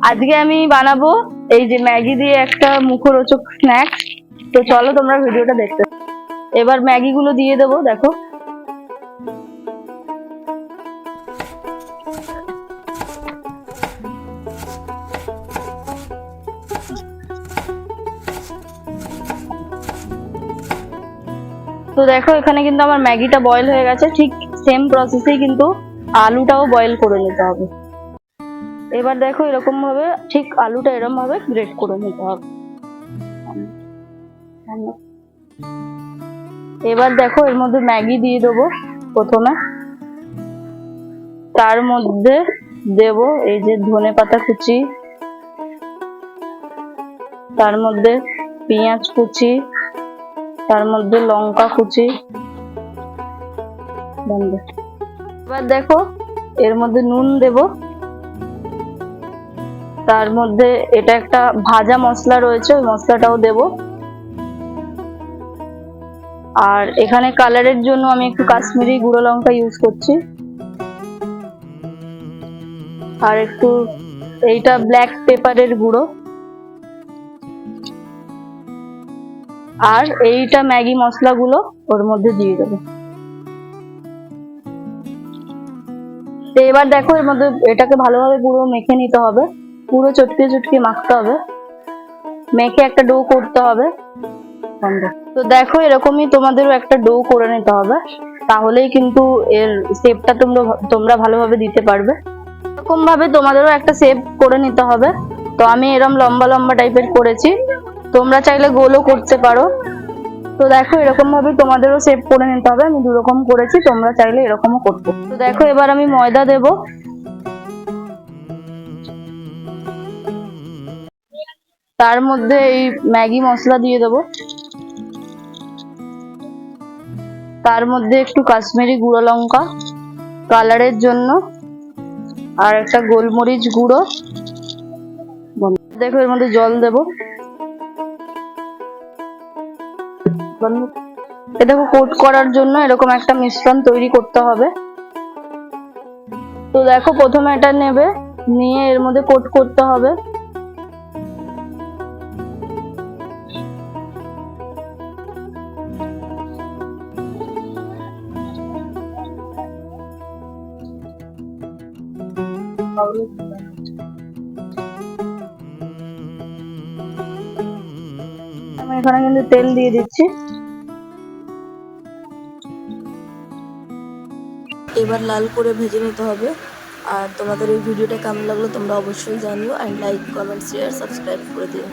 আজকে আমি বানাবো এই যে ম্যাগি দিয়ে একটা মুখরোচক স্ন্যাক্স। তো চলো তোমরা ভিডিওটা দেখতে। এবার ম্যাগি গুলো দিয়ে দেবো, দেখো। তো দেখো এখানে কিন্তু আমার ম্যাগিটা বয়েল হয়ে গেছে। ঠিক সেম প্রসেসেই কিন্তু আলুটাও বয়েল করে নিতে হবে। এবার দেখো এরকম ভাবে, ঠিক আলুটা এরকম ভাবে গ্রেট করে নিতে হবে। এবার দেখো এর মধ্যে ম্যাগি দিয়ে দেবো প্রথমে। তার মধ্যে দেব এই যে ধনেপাতা কুচি, তার মধ্যে পেঁয়াজ কুচি, তার মধ্যে লঙ্কা কুচি। এবার দেখো এর মধ্যে নুন দেব, তার মধ্যে এটা একটা ভাজা মশলা রয়েছে, ওই মশলাটাও দেব। আর এখানে কালারের জন্য আমি একটু কাশ্মীরি গুঁড়ো লঙ্কা ইউজ করছি, আর একটু এইটা ব্ল্যাক পেপারের গুঁড়ো, আর এইটা ম্যাগি মশলাগুলো ওর মধ্যে দিয়ে দেবো। তো এবার দেখো এর মধ্যে এটাকে ভালোভাবে পুরো মেখে নিতে হবে, পুরো চটকিয়ে চটকিয়ে মাখতে হবে, মেখে একটা ডো করতে হবে। তো দেখো এরকমই তোমাদেরও একটা ডো করে নিতে হবে, তাহলেই কিন্তু এর শেপটা তোমরা ভালোভাবে দিতে পারবে। এরকম ভাবে তোমাদেরও একটা শেপ করে নিতে হবে। তো আমি এরকম লম্বা লম্বা টাইপের করেছি, তোমরা চাইলে গোলও করতে পারো। তো দেখো এরকম ভাবে তোমাদেরও শেপ করে নিতে হবে। আমি দুরকম করেছি, তোমরা চাইলে এরকমও করতে। তো দেখো এবার আমি ময়দা দেব, তার মধ্যে এই ম্যাগি মশলা দিয়ে দেব, তার মধ্যে একটু কাশ্মীরি গুঁড়ো লঙ্কা কালারের জন্য, আর একটা গোলমরিচ গুঁড়ো। দেখো এর মধ্যে জল দেব। এ দেখো কোট করার জন্য এরকম একটা মিশ্রণ তৈরি করতে হবে। তো দেখো প্রথমে এটা নেবে, নিয়ে এর মধ্যে কোট করতে হবে। আমি এখানে কিন্তু তেল দিয়ে দিচ্ছি। এবার লাল করে ভেজে নিতে হবে। আর তোমাদের এই ভিডিওটা কেমন লাগলো তোমরা অবশ্যই জানিও, and like, comment, share, subscribe করে দিও।